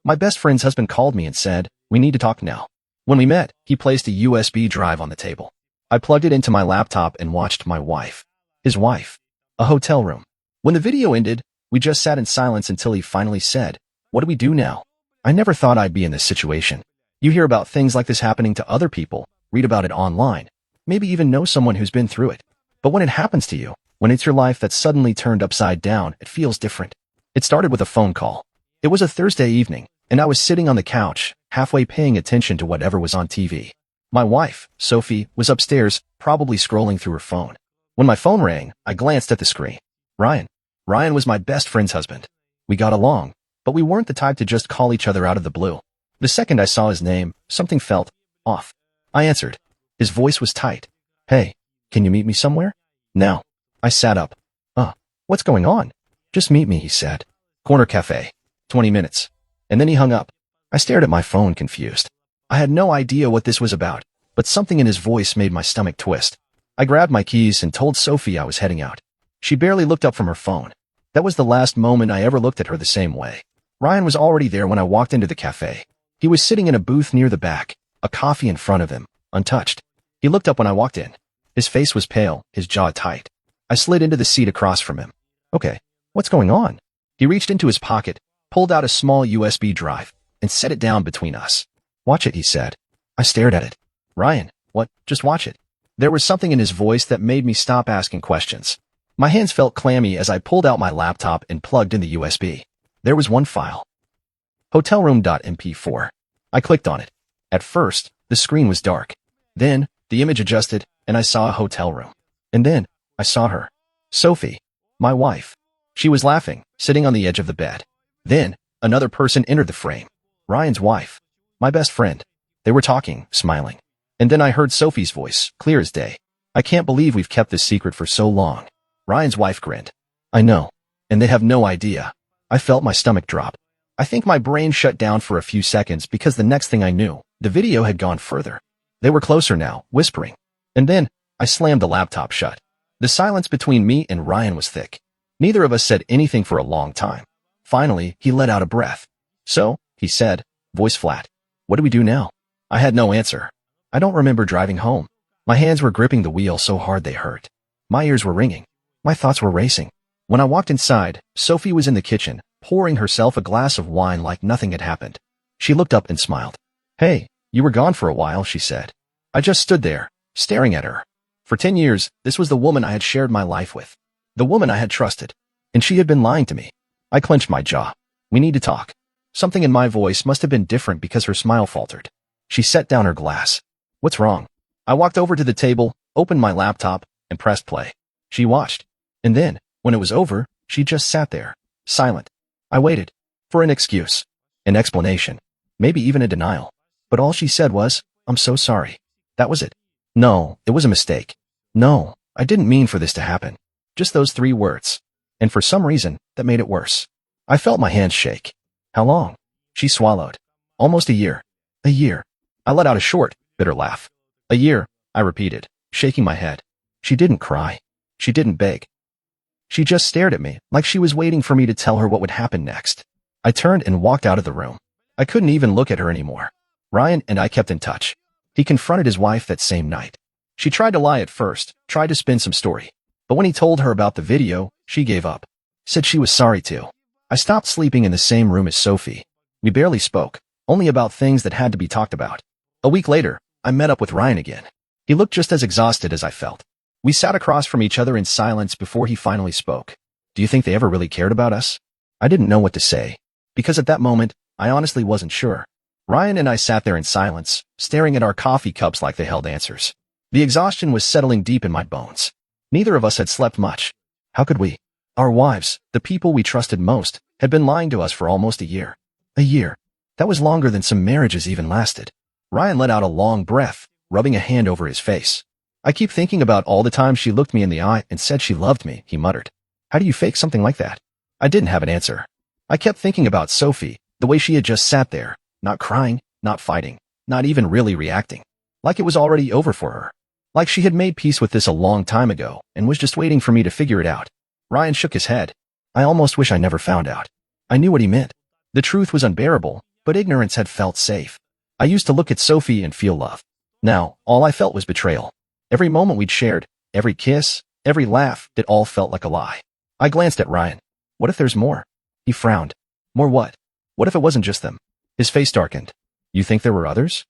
My best friend's husband called me and said, "We need to talk now." When we met, he placed a USB drive on the table. I plugged it into my laptop and watched my wife. His wife. A hotel room. When the video ended, we just sat in silence until he finally said, "What do we do now?" I never thought I'd be in this situation. You hear about things like this happening to other people, read about it online, maybe even know someone who's been through it. But when it happens to you, when it's your life that's suddenly turned upside down, it feels different. It started with a phone call. It was a Thursday evening, and I was sitting on the couch, halfway paying attention to whatever was on TV. My wife, Sophie, was upstairs, probably scrolling through her phone. When my phone rang, I glanced at the screen. Ryan. Ryan was my best friend's husband. We got along, but we weren't the type to just call each other out of the blue. The second I saw his name, something felt off. I answered. His voice was tight. "Hey, can you meet me somewhere?" "Now." I sat up. What's going on?" "Just meet me," he said. "Corner cafe. 20 minutes. And then he hung up. I stared at my phone, confused. I had no idea what this was about, but something in his voice made my stomach twist. I grabbed my keys and told Sophie I was heading out. She barely looked up from her phone. That was the last moment I ever looked at her the same way. Ryan was already there when I walked into the cafe. He was sitting in a booth near the back, a coffee in front of him, untouched. He looked up when I walked in. His face was pale, his jaw tight. I slid into the seat across from him. "Okay, what's going on?" He reached into his pocket, pulled out a small USB drive, and set it down between us. "Watch it," he said. I stared at it. "Ryan, what? Just watch it." There was something in his voice that made me stop asking questions. My hands felt clammy as I pulled out my laptop and plugged in the USB. There was one file. Hotelroom.mp4. I clicked on it. At first, the screen was dark. Then, the image adjusted, and I saw a hotel room. And then, I saw her. Sophie. My wife. She was laughing, sitting on the edge of the bed. Then, another person entered the frame. Ryan's wife. My best friend. They were talking, smiling. And then I heard Sophie's voice, clear as day. "I can't believe we've kept this secret for so long." Ryan's wife grinned. "I know. And they have no idea." I felt my stomach drop. I think my brain shut down for a few seconds because the next thing I knew, the video had gone further. They were closer now, whispering. And then, I slammed the laptop shut. The silence between me and Ryan was thick. Neither of us said anything for a long time. Finally, he let out a breath. "So," he said, voice flat. "What do we do now?" I had no answer. I don't remember driving home. My hands were gripping the wheel so hard they hurt. My ears were ringing. My thoughts were racing. When I walked inside, Sophie was in the kitchen, pouring herself a glass of wine like nothing had happened. She looked up and smiled. "Hey, you were gone for a while," she said. I just stood there, staring at her. For 10 years, this was the woman I had shared my life with. The woman I had trusted. And she had been lying to me. I clenched my jaw. "We need to talk." Something in my voice must have been different because her smile faltered. She set down her glass. "What's wrong?" I walked over to the table, opened my laptop, and pressed play. She watched. And then, when it was over, she just sat there, silent. I waited. For an excuse. An explanation. Maybe even a denial. But all she said was, "I'm so sorry." That was it. No, it was a mistake. No, I didn't mean for this to happen. Just those 3 words. And for some reason, that made it worse. I felt my hands shake. "How long?" She swallowed. "Almost a year." "A year." I let out a short, bitter laugh. "A year," I repeated, shaking my head. She didn't cry. She didn't beg. She just stared at me, like she was waiting for me to tell her what would happen next. I turned and walked out of the room. I couldn't even look at her anymore. Ryan and I kept in touch. He confronted his wife that same night. She tried to lie at first, tried to spin some story. But when he told her about the video, she gave up. Said she was sorry too. I stopped sleeping in the same room as Sophie. We barely spoke, only about things that had to be talked about. A week later, I met up with Ryan again. He looked just as exhausted as I felt. We sat across from each other in silence before he finally spoke. "Do you think they ever really cared about us?" I didn't know what to say, because at that moment, I honestly wasn't sure. Ryan and I sat there in silence, staring at our coffee cups like they held answers. The exhaustion was settling deep in my bones. Neither of us had slept much. How could we? Our wives, the people we trusted most, had been lying to us for almost a year. A year. That was longer than some marriages even lasted. Ryan let out a long breath, rubbing a hand over his face. "I keep thinking about all the times she looked me in the eye and said she loved me," he muttered. "How do you fake something like that?" I didn't have an answer. I kept thinking about Sophie, the way she had just sat there, not crying, not fighting, not even really reacting. Like it was already over for her. Like she had made peace with this a long time ago and was just waiting for me to figure it out. Ryan shook his head. "I almost wish I never found out. I knew what he meant. The truth was unbearable, but ignorance had felt safe. I used to look at Sophie and feel love. Now, all I felt was betrayal. Every moment we'd shared, every kiss, every laugh, it all felt like a lie. I glanced at Ryan. What if there's more? He frowned. More what? What if it wasn't just them? His face darkened. You think there were others?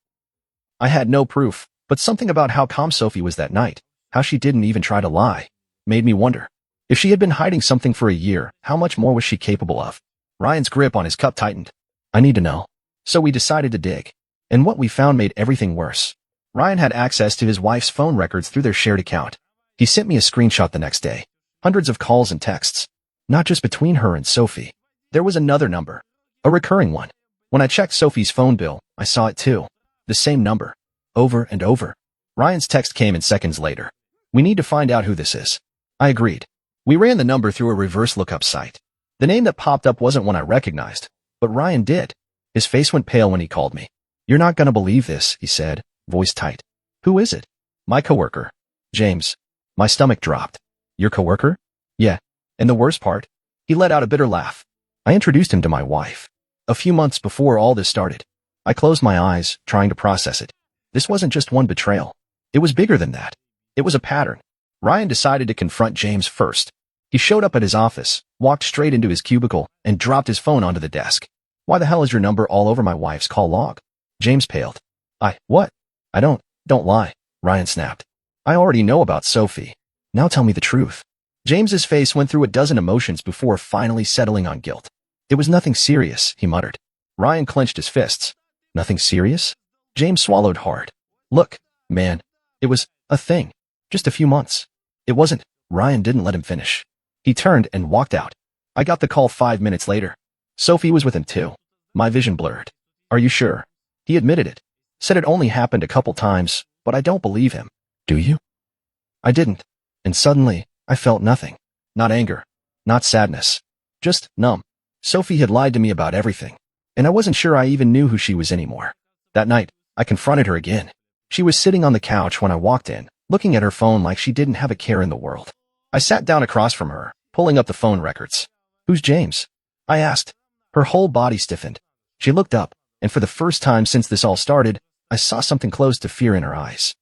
I had no proof, but something about how calm Sophie was that night, how she didn't even try to lie, made me wonder. If she had been hiding something for a year, how much more was she capable of? Ryan's grip on his cup tightened. I need to know. So we decided to dig. And what we found made everything worse. Ryan had access to his wife's phone records through their shared account. He sent me a screenshot the next day. Hundreds of calls and texts. Not just between her and Sophie. There was another number. A recurring one. When I checked Sophie's phone bill, I saw it too. The same number. Over and over. Ryan's text came in seconds later. We need to find out who this is. I agreed. We ran the number through a reverse lookup site. The name that popped up wasn't one I recognized, but Ryan did. His face went pale when he called me. You're not gonna believe this, he said, voice tight. Who is it? My coworker. James. My stomach dropped. Your coworker? Yeah. And the worst part? He let out a bitter laugh. I introduced him to my wife. A few months before all this started. I closed my eyes, trying to process it. This wasn't just one betrayal. It was bigger than that. It was a pattern. Ryan decided to confront James first. He showed up at his office, walked straight into his cubicle, and dropped his phone onto the desk. Why the hell is your number all over my wife's call log? James paled. What? Don't lie, Ryan snapped. I already know about Sophie. Now tell me the truth. James's face went through a dozen emotions before finally settling on guilt. It was nothing serious, he muttered. Ryan clenched his fists. Nothing serious? James swallowed hard. Look, man, it was a thing. Just a few months. It wasn't. Ryan didn't let him finish. He turned and walked out. I got the call 5 minutes later. Sophie was with him too. My vision blurred. Are you sure? He admitted it. Said it only happened a couple times, but I don't believe him. Do you? I didn't. And suddenly, I felt nothing. Not anger. Not sadness. Just numb. Sophie had lied to me about everything. And I wasn't sure I even knew who she was anymore. That night, I confronted her again. She was sitting on the couch when I walked in, looking at her phone like she didn't have a care in the world. I sat down across from her, pulling up the phone records. Who's James? I asked. Her whole body stiffened. She looked up, and for the first time since this all started, I saw something close to fear in her eyes.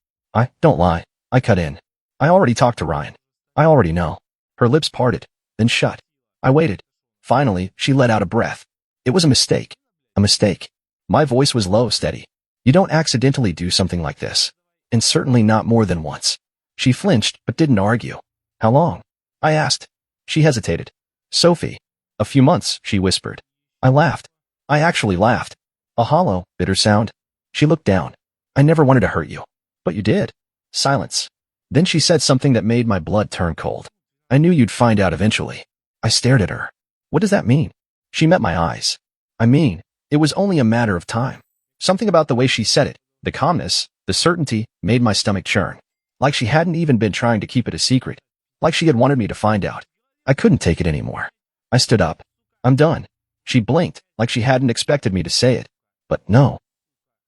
Don't lie. I cut in. I already talked to Ryan. I already know. Her lips parted, then shut. I waited. Finally, she let out a breath. It was a mistake. A mistake. My voice was low, steady. You don't accidentally do something like this. And certainly not more than once. She flinched, but didn't argue. How long? I asked. She hesitated. Sophie. A few months, she whispered. I laughed. I actually laughed. A hollow, bitter sound. She looked down. I never wanted to hurt you. But you did. Silence. Then she said something that made my blood turn cold. I knew you'd find out eventually. I stared at her. What does that mean? She met my eyes. I mean, it was only a matter of time. Something about the way she said it, the calmness, the certainty, made my stomach churn. Like she hadn't even been trying to keep it a secret. Like she had wanted me to find out. I couldn't take it anymore. I stood up. I'm done. She blinked, like she hadn't expected me to say it. But no.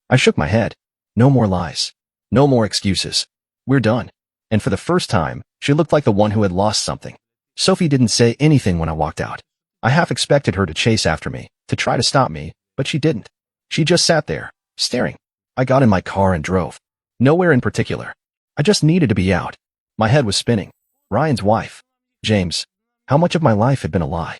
I shook my head. No more lies. No more excuses. We're done. And for the first time, she looked like the one who had lost something. Sophie didn't say anything when I walked out. I half expected her to chase after me, to try to stop me, but she didn't. She just sat there, staring. I got in my car and drove. Nowhere in particular. I just needed to be out. My head was spinning. Ryan's wife. James. How much of my life had been a lie?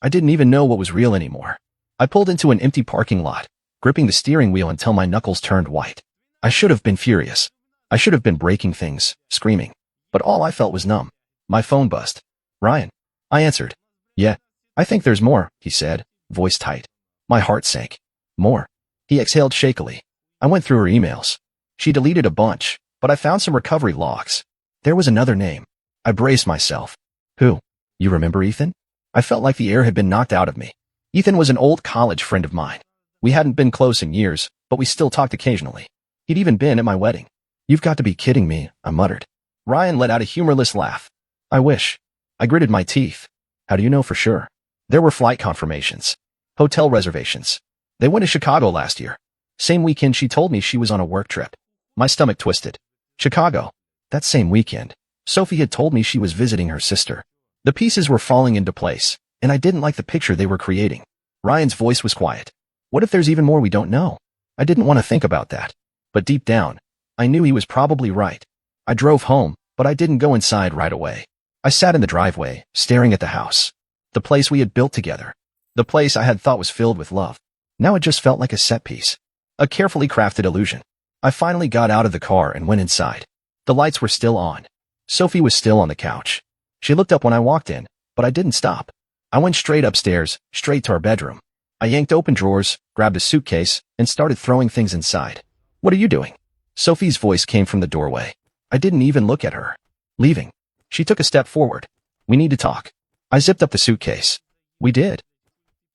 I didn't even know what was real anymore. I pulled into an empty parking lot, gripping the steering wheel until my knuckles turned white. I should have been furious. I should have been breaking things, screaming. But all I felt was numb. My phone buzzed. Ryan. I answered. Yeah. I think there's more, he said, voice tight. My heart sank. More. He exhaled shakily. I went through her emails. She deleted a bunch, but I found some recovery logs. There was another name. I braced myself. Who? You remember Ethan? I felt like the air had been knocked out of me. Ethan was an old college friend of mine. We hadn't been close in years, but we still talked occasionally. He'd even been at my wedding. You've got to be kidding me, I muttered. Ryan let out a humorless laugh. I wish. I gritted my teeth. How do you know for sure? There were flight confirmations. Hotel reservations. They went to Chicago last year. Same weekend she told me she was on a work trip. My stomach twisted. Chicago. That same weekend, Sophie had told me she was visiting her sister. The pieces were falling into place, and I didn't like the picture they were creating. Ryan's voice was quiet. What if there's even more we don't know? I didn't want to think about that. But deep down, I knew he was probably right. I drove home, but I didn't go inside right away. I sat in the driveway, staring at the house. The place we had built together. The place I had thought was filled with love. Now it just felt like a set piece. A carefully crafted illusion. I finally got out of the car and went inside. The lights were still on. Sophie was still on the couch. She looked up when I walked in, but I didn't stop. I went straight upstairs, straight to our bedroom. I yanked open drawers, grabbed a suitcase, and started throwing things inside. What are you doing? Sophie's voice came from the doorway. I didn't even look at her. Leaving. She took a step forward. We need to talk. I zipped up the suitcase. We did.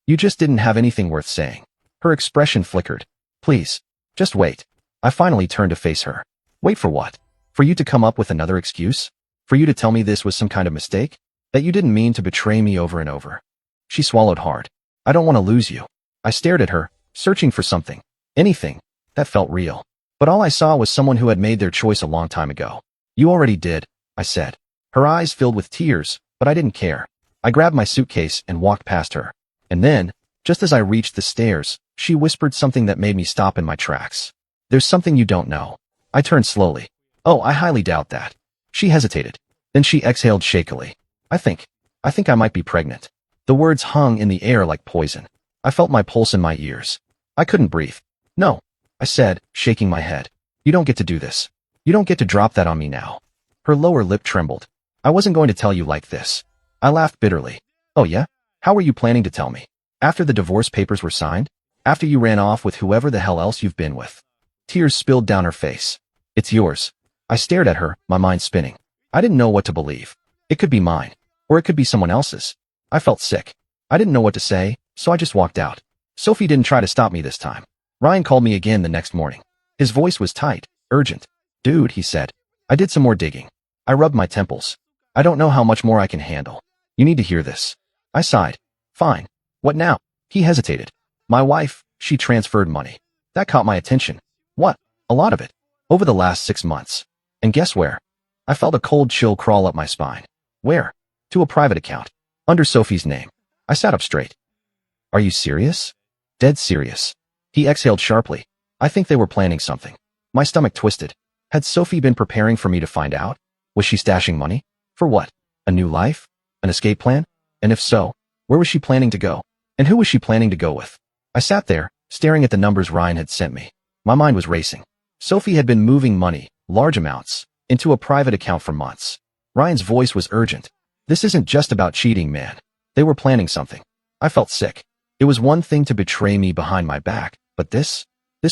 You just didn't have anything worth saying. Her expression flickered. Please. Just wait. I finally turned to face her. Wait for what? For you to come up with another excuse? For you to tell me this was some kind of mistake? That you didn't mean to betray me over and over? She swallowed hard. I don't want to lose you. I stared at her, searching for something. Anything. That felt real. But all I saw was someone who had made their choice a long time ago. You already did, I said. Her eyes filled with tears, but I didn't care. I grabbed my suitcase and walked past her. And then, just as I reached the stairs, she whispered something that made me stop in my tracks. There's something you don't know. I turned slowly. Oh, I highly doubt that. She hesitated. Then she exhaled shakily. I think I might be pregnant. The words hung in the air like poison. I felt my pulse in my ears. I couldn't breathe. No, I said, shaking my head. You don't get to do this. You don't get to drop that on me now. Her lower lip trembled. I wasn't going to tell you like this. I laughed bitterly. Oh yeah? How were you planning to tell me? After the divorce papers were signed? After you ran off with whoever the hell else you've been with? Tears spilled down her face. It's yours. I stared at her, my mind spinning. I didn't know what to believe. It could be mine. Or it could be someone else's. I felt sick. I didn't know what to say, so I just walked out. Sophie didn't try to stop me this time. Ryan called me again the next morning. His voice was tight, urgent. Dude, he said. I did some more digging. I rubbed my temples. I don't know how much more I can handle. You need to hear this. I sighed. Fine. What now? He hesitated. My wife, she transferred money. That caught my attention. What? A lot of it. Over the last 6 months. And guess where? I felt a cold chill crawl up my spine. Where? To a private account. Under Sophie's name. I sat up straight. Are you serious? Dead serious. He exhaled sharply. I think they were planning something. My stomach twisted. Had Sophie been preparing for me to find out? Was she stashing money? For what? A new life? An escape plan? And if so, where was she planning to go? And who was she planning to go with? I sat there, staring at the numbers Ryan had sent me. My mind was racing. Sophie had been moving money, large amounts, into a private account for months. Ryan's voice was urgent. This isn't just about cheating, man. They were planning something. I felt sick. It was one thing to betray me behind my back, but this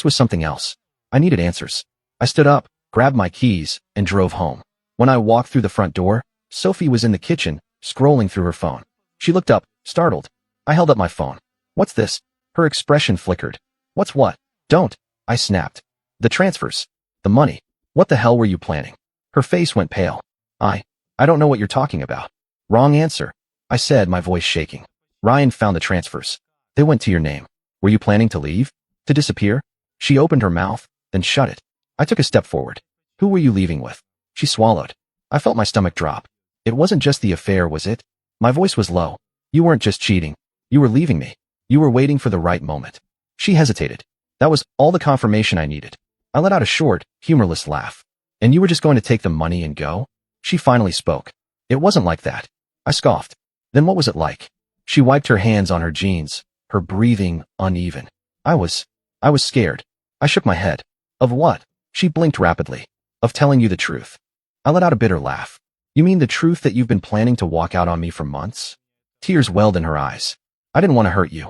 was something else. I needed answers. I stood up, grabbed my keys, and drove home. When I walked through the front door, Sophie was in the kitchen, scrolling through her phone. She looked up, startled. I held up my phone. What's this? Her expression flickered. What's what? Don't. I snapped. The transfers. The money. What the hell were you planning? Her face went pale. I don't know what you're talking about. Wrong answer. I said, my voice shaking. Ryan found the transfers. They went to your name. Were you planning to leave? To disappear? She opened her mouth, then shut it. I took a step forward. Who were you leaving with? She swallowed. I felt my stomach drop. It wasn't just the affair, was it? My voice was low. You weren't just cheating. You were leaving me. You were waiting for the right moment. She hesitated. That was all the confirmation I needed. I let out a short, humorless laugh. And you were just going to take the money and go? She finally spoke. It wasn't like that. I scoffed. Then what was it like? She wiped her hands on her jeans, her breathing uneven. I was scared. I shook my head. Of what? She blinked rapidly. Of telling you the truth. I let out a bitter laugh. You mean the truth that you've been planning to walk out on me for months? Tears welled in her eyes. I didn't want to hurt you.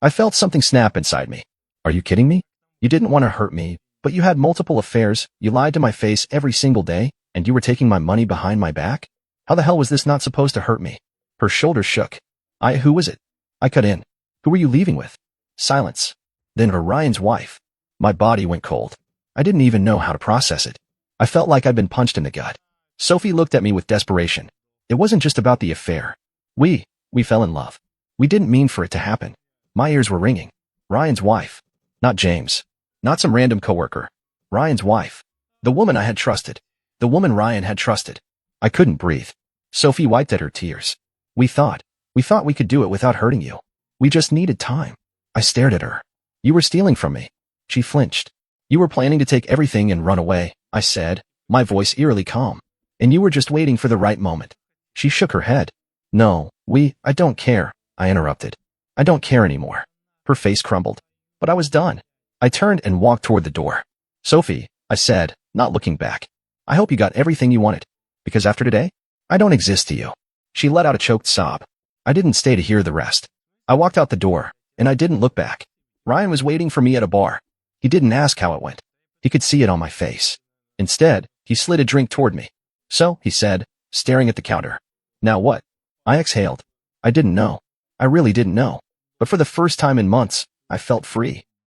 I felt something snap inside me. Are you kidding me? You didn't want to hurt me, but you had multiple affairs, you lied to my face every single day, and you were taking my money behind my back? How the hell was this not supposed to hurt me? Her shoulders shook. Who was it? I cut in. Who were you leaving with? Silence. Then Ryan's wife. My body went cold. I didn't even know how to process it. I felt like I'd been punched in the gut. Sophie looked at me with desperation. It wasn't just about the affair. We fell in love. We didn't mean for it to happen. My ears were ringing. Ryan's wife. Not James. Not some random coworker. Ryan's wife. The woman I had trusted. The woman Ryan had trusted. I couldn't breathe. Sophie wiped at her tears. We thought we could do it without hurting you. We just needed time. I stared at her. You were stealing from me. She flinched. You were planning to take everything and run away, I said, my voice eerily calm. And you were just waiting for the right moment. She shook her head. No, I don't care, I interrupted. I don't care anymore. Her face crumbled. But I was done. I turned and walked toward the door. Sophie, I said, not looking back. I hope you got everything you wanted. Because after today, I don't exist to you. She let out a choked sob. I didn't stay to hear the rest. I walked out the door, and I didn't look back. Ryan was waiting for me at a bar. He didn't ask how it went. He could see it on my face. Instead, he slid a drink toward me. So, he said, staring at the counter. Now what? I exhaled. I didn't know. I really didn't know. But for the first time in months, I felt free.